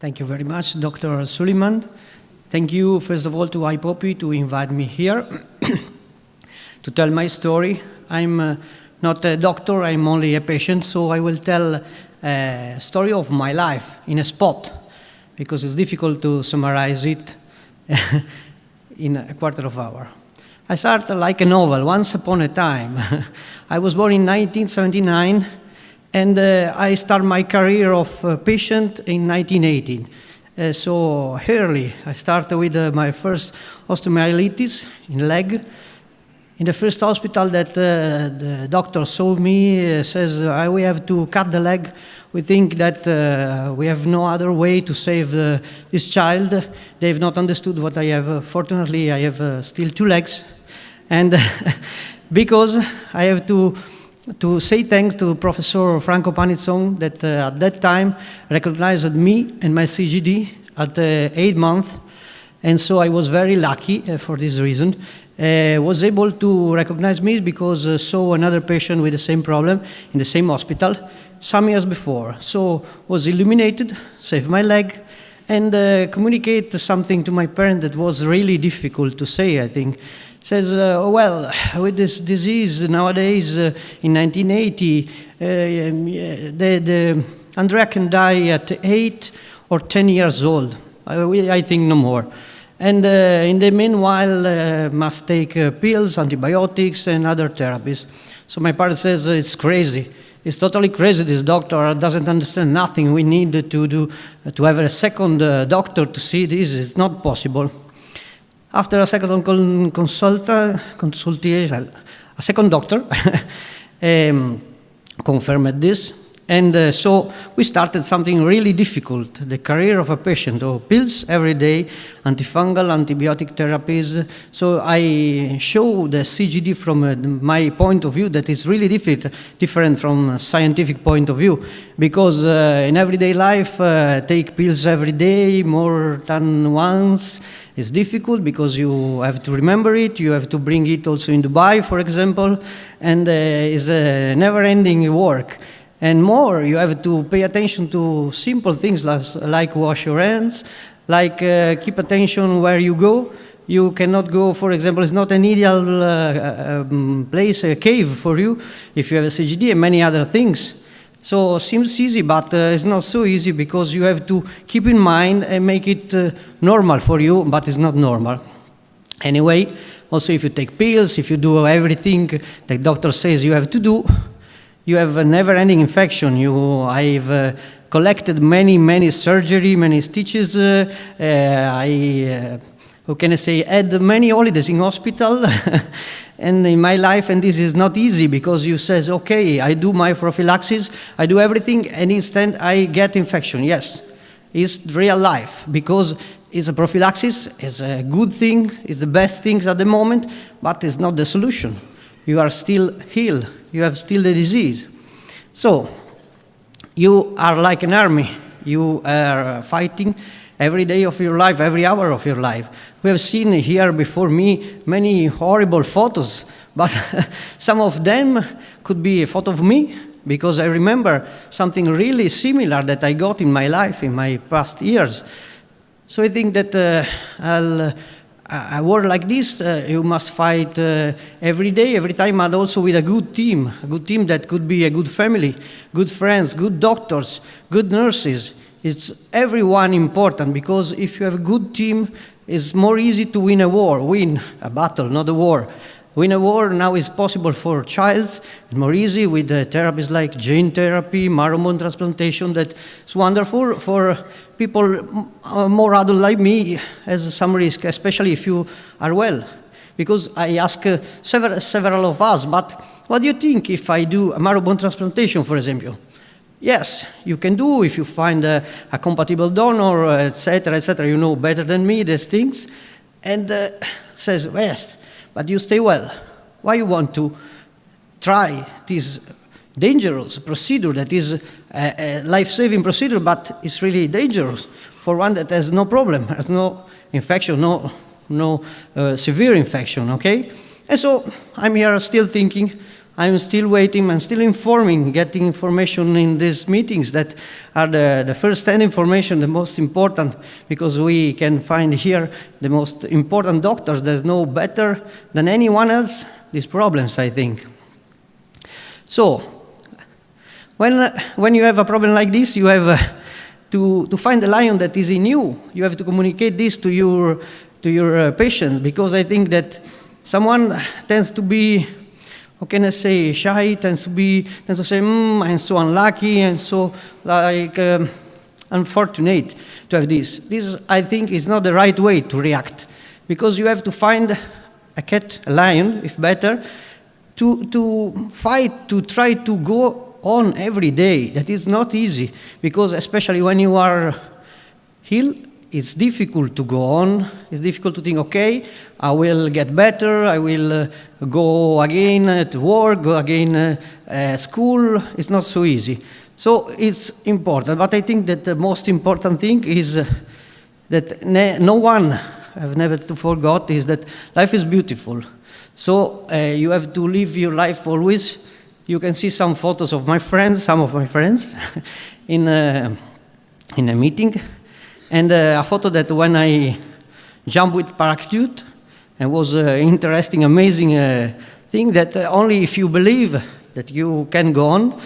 Thank you very much, Dr. Suleiman. Thank you, first of all, to IPOPI to invite me here to tell my story. I'm not a doctor, I'm only a patient, so I will tell a story of my life in a spot, because it's difficult to summarize it in a quarter of an hour. I started like a novel, once upon a time. I was born in 1979, and I started my career of patient in 1918. So early, I started with my first osteomyelitis in leg. In the first hospital that the doctor saw me, says, we have to cut the leg. We think that we have no other way to save this child. They've not understood what I have. Fortunately, I have still 2 legs. And because I have to say thanks to Professor Franco Panizzon that at that time recognized me and my CGD at 8 months. And so I was very lucky for this reason. Was able to recognize me because saw another patient with the same problem in the same hospital some years before. So was illuminated, saved my leg, and communicate something to my parent that was really difficult to say, I think. Says, well, with this disease nowadays, in 1980, Andrea can die at 8 or 10 years old. I think no more. And in the meanwhile, must take pills, antibiotics, and other therapies. So my parent says, it's crazy. It's totally crazy. This doctor doesn't understand nothing. We need to have a second doctor to see this. It's not possible. After a second consultation, a second doctor confirmed this. And so we started something really difficult, the career of a patient, pills every day, antifungal, antibiotic therapies. So I show the CGD from my point of view that is really different from a scientific point of view, because in everyday life, take pills every day, more than once. It's difficult because you have to remember it, you have to bring it also in Dubai, for example, and it's a never-ending work. And more, you have to pay attention to simple things like wash your hands, like keep attention where you go. You cannot go, for example, it's not an ideal place, a cave for you, if you have a CGD and many other things. So it seems easy, but it's not so easy because you have to keep in mind and make it normal for you, but it's not normal. Anyway, also if you take pills, if you do everything the doctor says you have to do, you have a never-ending infection. I've collected many surgery, many stitches. How can I say, had many holidays in hospital and in my life, and this is not easy because you says, okay, I do my prophylaxis, I do everything, and instead I get infection. Yes, it's real life because it's a prophylaxis, it's a good thing, it's the best things at the moment, but it's not the solution. You are still ill, you have still the disease. So, you are like an army. You are fighting every day of your life, every hour of your life. We have seen here before me many horrible photos, but some of them could be a photo of me, because I remember something really similar that I got in my life, in my past years. So I think that a war like this, you must fight every day, every time, and also with a good team that could be a good family, good friends, good doctors, good nurses. It's everyone important, because if you have a good team, it's more easy to win a war, win a battle, not a war. Win a war now is possible for childs, it's more easy with therapies like gene therapy, marrow bone transplantation, that's wonderful. For people more adult like me has some risk, especially if you are well. Because I ask several of us, but what do you think if I do a marrow bone transplantation, for example? Yes, you can do if you find a compatible donor, etc., etc. You know better than me these things. And says, yes, but you stay well. Why you want to try this dangerous procedure that is a life-saving procedure, but it's really dangerous for one that has no problem, has no infection, no severe infection, okay? And so I'm here still thinking, I'm still waiting, I'm still informing, getting information in these meetings that are the first-hand information, the most important, because we can find here the most important doctors that know better than anyone else these problems, I think. So, when you have a problem like this, you have to find the lion that is in you. You have to communicate this to your patient, because I think that someone tends to be, how can I say, shy, tends to say, I'm so unlucky and so unfortunate to have this. This, I think, is not the right way to react, because you have to find a cat, a lion, if better, to fight, to try to go on every day. That is not easy, because especially when you are ill, it's difficult to go on. It's difficult to think, okay, I will get better, I will go again to work, go again school. It's not so easy. So it's important, but I think that the most important thing is that no one, I've never to forget, is that life is beautiful. So you have to live your life always. You can see some photos of my friends, some of my friends, in a meeting, and a photo that when I jumped with parachute, and was interesting, amazing thing that only if you believe that you can go on,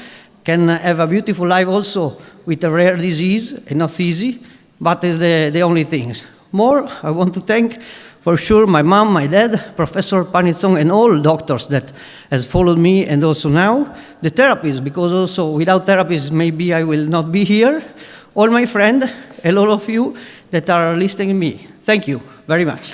can have a beautiful life also with a rare disease, and not easy, but is the only things. More, I want to thank for sure my mom, my dad, Professor Panizong, and all doctors that has followed me, and also now the therapists, because also without therapists maybe I will not be here. All my friends and all of you that are listening to me. Thank you very much.